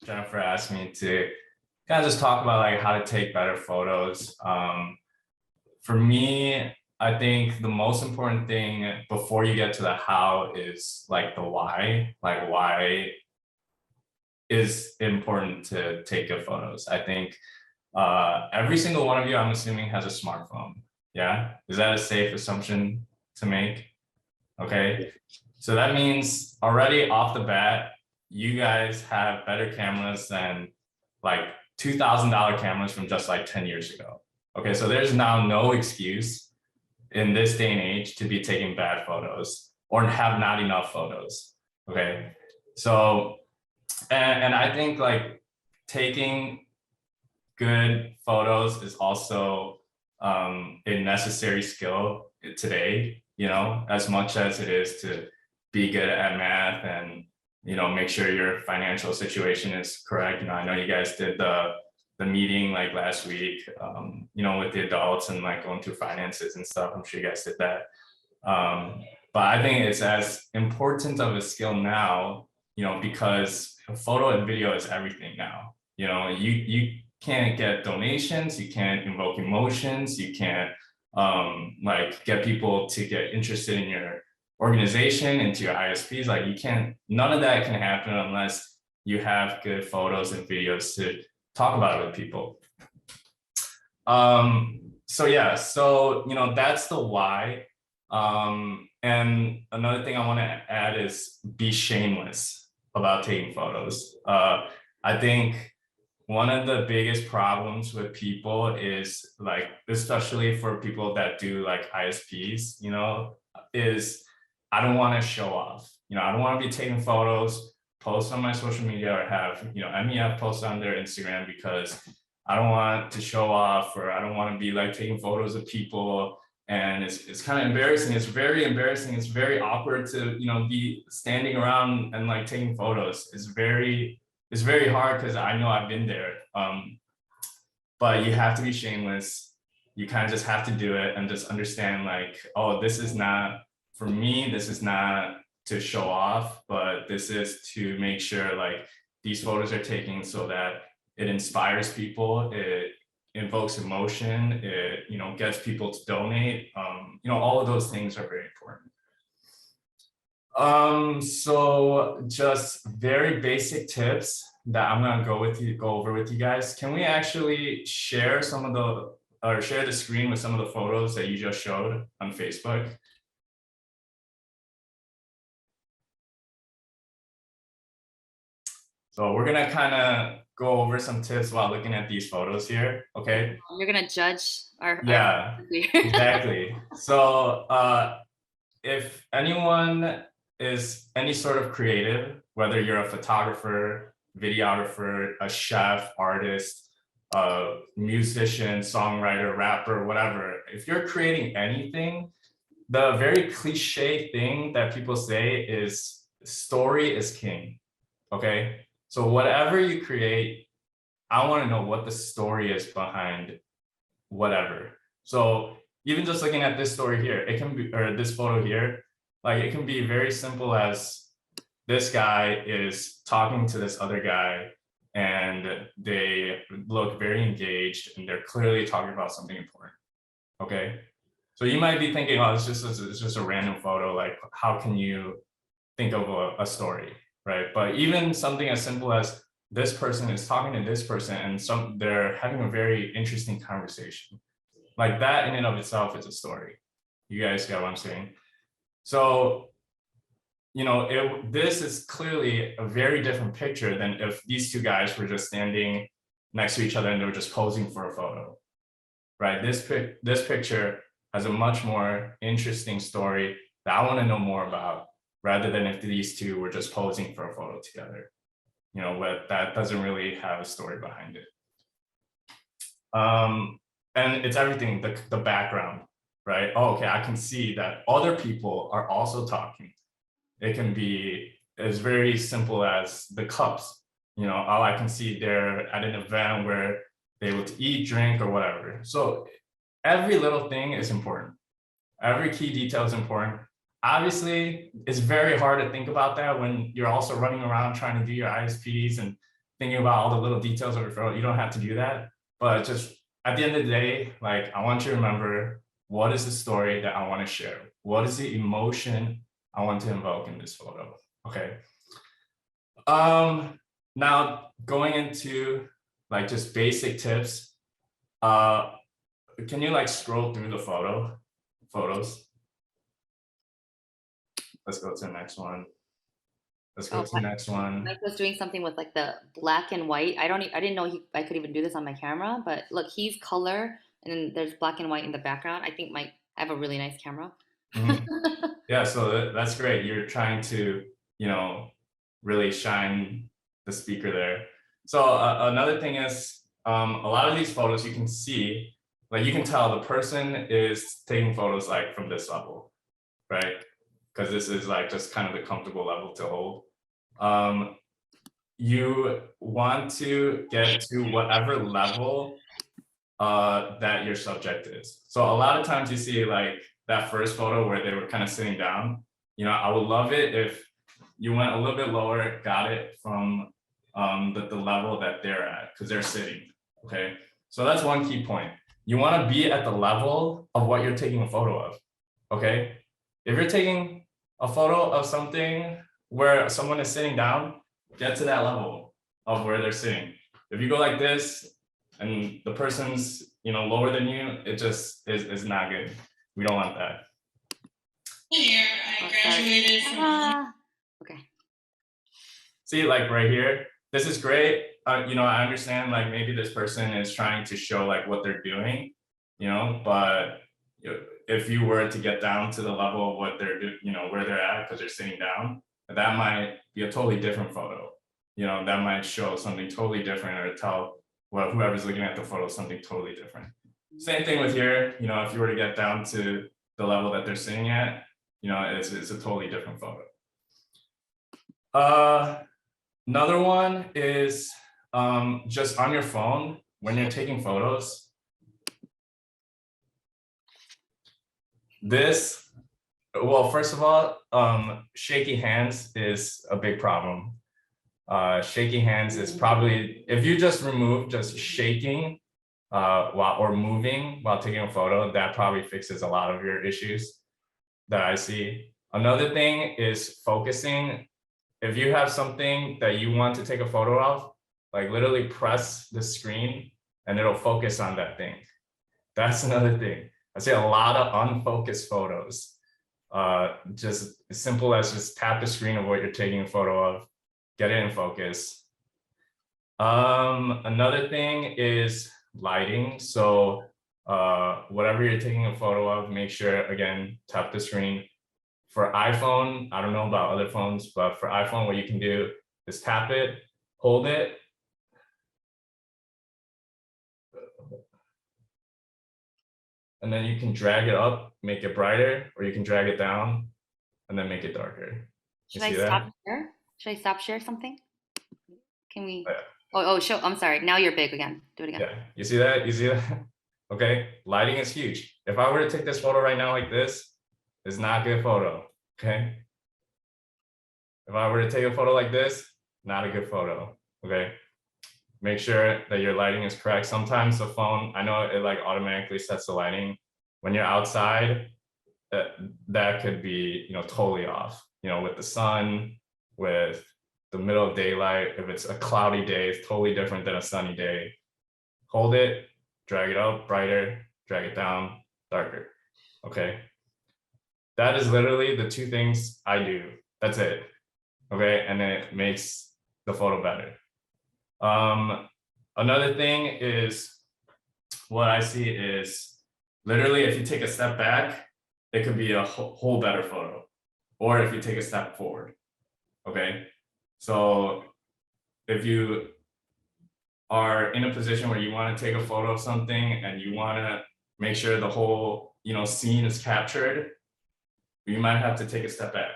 Jennifer asked me to kind of just talk about like how to take better photos. For me, I think the most important thing before you get to the how is like the why. Like why is important to take good photos. I think every single one of you, I'm assuming, has a smartphone. Yeah, is that a safe assumption to make? Okay, so that means already off the bat, you guys have better cameras than like $2,000 cameras from just like 10 years ago. Okay, so there's now no excuse in this day and age to be taking bad photos or have not enough photos. Okay, so and I think like taking good photos is also a necessary skill today, you know, as much as it is to be good at math and, you know, make sure your financial situation is correct. You know, I know you guys did the meeting like last week, you know, with the adults and like going through finances and stuff. I'm sure you guys did that. But I think it's as important of a skill now, you know, because photo and video is everything now. You know, you can't get donations, you can't invoke emotions, you can't like get people to get interested in your organization, into your ISPs. Like you can't, none of that can happen unless you have good photos and videos to talk about it with people. So yeah, so you know, that's the why. And another thing I want to add is be shameless about taking photos. I think one of the biggest problems with people is like, especially for people that do like ISPs, you know, is I don't want to show off. You know, I don't want to be taking photos, post on my social media, or have, you know, MEF post on their Instagram because I don't want to show off, or I don't want to be like taking photos of people. And it's kind of embarrassing. It's very embarrassing. It's very awkward to, you know, be standing around and like taking photos. It's very hard because I know I've been there. But you have to be shameless. You kind of just have to do it and just understand like, oh, this is not, for me, this is not to show off, but this is to make sure like these photos are taken so that it inspires people, it invokes emotion, it, you know, gets people to donate. You know, all of those things are very important. So just very basic tips that I'm gonna go over with you guys. Can we actually share some of the, or share the screen with some of the photos that you just showed on Facebook? So we're gonna kind of go over some tips while looking at these photos here, okay? You're gonna judge our Yeah, exactly. So if anyone is any sort of creative, whether you're a photographer, videographer, a chef, artist, a musician, songwriter, rapper, whatever, if you're creating anything, the very cliche thing that people say is story is king, okay? So whatever you create, I want to know what the story is behind whatever. So even just looking at this story here, it can be, or this photo here, like it can be very simple as this guy is talking to this other guy and they look very engaged and they're clearly talking about something important. Okay. So you might be thinking, oh, it's just a random photo. Like, how can you think of a story, right? But even something as simple as this person is talking to this person and they're having a very interesting conversation. Like that in and of itself is a story. You guys get what I'm saying? So, you know, this is clearly a very different picture than if these two guys were just standing next to each other and they were just posing for a photo, right? This picture has a much more interesting story that I want to know more about, rather than if these two were just posing for a photo together. You know, but that doesn't really have a story behind it. And it's everything, the background, right? Oh, okay, I can see that other people are also talking. It can be as very simple as the cups. You know, oh, I can see they're at an event where they would eat, drink, or whatever. So every little thing is important. Every key detail is important. Obviously, it's very hard to think about that when you're also running around trying to do your ISPs and thinking about all the little details of your photo. You don't have to do that, but just at the end of the day, like I want you to remember, what is the story that I want to share? What is the emotion I want to invoke in this photo? Okay. Now going into like just basic tips. Can you like scroll through the photos? Let's go to the next one. Let's go Oh, to the next one. Mike was doing something with like the black and white. I didn't know I could even do this on my camera, but look, he's color and then there's black and white in the background. I think Mike, I have a really nice camera. Mhm. Yeah, so that's great. You're trying to, you know, really shine the speaker there. So another thing is, a lot of these photos you can see, like you can tell the person is taking photos like from this level, right? Because this is like just kind of the comfortable level to hold. You want to get to whatever level that your subject is. So a lot of times you see like that first photo where they were kind of sitting down. You know, I would love it if you went a little bit lower, got it from the level that they're at because they're sitting. Okay, so that's one key point. You want to be at the level of what you're taking a photo of. Okay, if you're taking a photo of something where someone is sitting down, get to that level of where they're sitting. If you go like this and the person's, you know, lower than you, it just is not good. We don't want that. Here, I graduated from. Okay. See, like right here, this is great. You know, I understand like maybe this person is trying to show like what they're doing, you know, but if you were to get down to the level of what they're doing, you know, where they're at because they're sitting down, that might be a totally different photo. You know, that might show something totally different or tell well, whoever's looking at the photo something totally different. Same thing with here, you know, if you were to get down to the level that they're sitting at, you know, it's a totally different photo. Another one is just on your phone when you're taking photos. This, well, first of all, shaky hands is a big problem. Shaky hands is probably, if you just remove just shaking while or moving while taking a photo, that probably fixes a lot of your issues that I see. Another thing is focusing. If you have something that you want to take a photo of, like literally press the screen and it'll focus on that thing. That's another thing. I see a lot of unfocused photos. Just as simple as just tap the screen of what you're taking a photo of, get it in focus. Another thing is lighting. So whatever you're taking a photo of, make sure, again, tap the screen. For iPhone, I don't know about other phones, but for iPhone, what you can do is tap it, hold it. And then you can drag it up, make it brighter, or you can drag it down and then make it darker. Should I stop share? Should I stop share something? Can we? Yeah. Oh, show. I'm sorry. Now you're big again. Do it again. Yeah, you see that? You see that? Okay, lighting is huge. If I were to take this photo right now like this, it's not a good photo, okay? If I were to take a photo like this, not a good photo, okay? Make sure that your lighting is correct. Sometimes the phone, I know it like automatically sets the lighting. When you're outside, that could be, you know, totally off, you know, with the sun, with the middle of daylight. If it's a cloudy day, it's totally different than a sunny day. Hold it, drag it up, brighter, drag it down, darker, okay? That is literally the two things I do. That's it, okay? And then it makes the photo better. Another thing is what I see is literally if you take a step back, it could be a whole better photo. Or if you take a step forward, okay? So if you are in a position where you want to take a photo of something and you want to make sure the whole, you know, scene is captured, you might have to take a step back.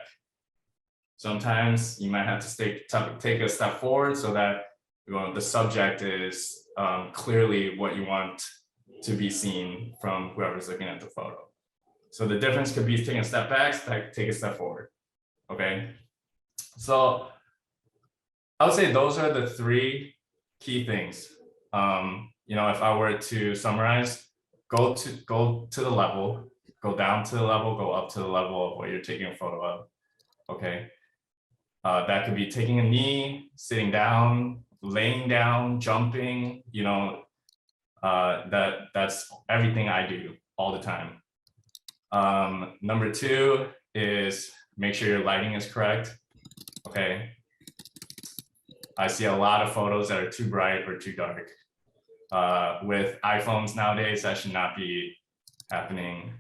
Sometimes you might have to take a step forward so that, you know, the subject is clearly what you want to be seen from whoever's looking at the photo. So the difference could be taking a step back, take a step forward, okay? So I would say those are the three key things. If I were to summarize, go to the level, go down to the level, go up to the level of what you're taking a photo of. Okay. That could be taking a knee, sitting down, laying down, jumping, that's everything I do all the time. Number two is make sure your lighting is correct. Okay. I see a lot of photos that are too bright or too dark. With iPhones nowadays, that should not be happening.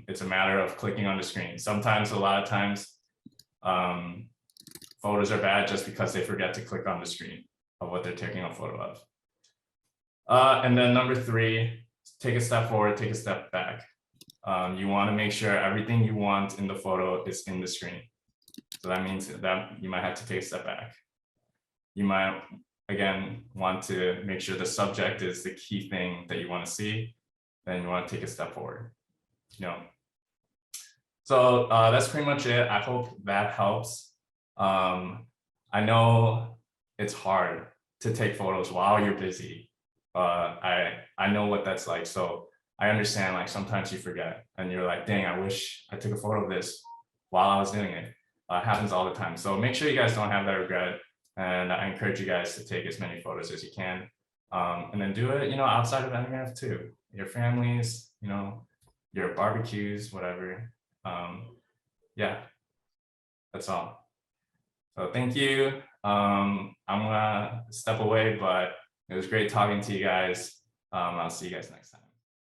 It's a matter of clicking on the screen. Sometimes, a lot of times, photos are bad just because they forget to click on the screen of what they're taking a photo of. And then number three, take a step forward, take a step back. You want to make sure everything you want in the photo is in the screen. So that means that you might have to take a step back. You might, again, want to make sure the subject is the key thing that you want to see. Then you want to take a step forward. So that's pretty much it. I hope that helps. I know it's hard to take photos while you're busy. I know what that's like. So I understand, like, sometimes you forget and you're like, dang, I wish I took a photo of this while I was doing it. It happens all the time. So make sure you guys don't have that regret. And I encourage you guys to take as many photos as you can. And then do it, outside of NRF too. Your families, your barbecues, whatever. Yeah, that's all. So thank you. I'm gonna step away, but it was great talking to you guys. I'll see you guys next time.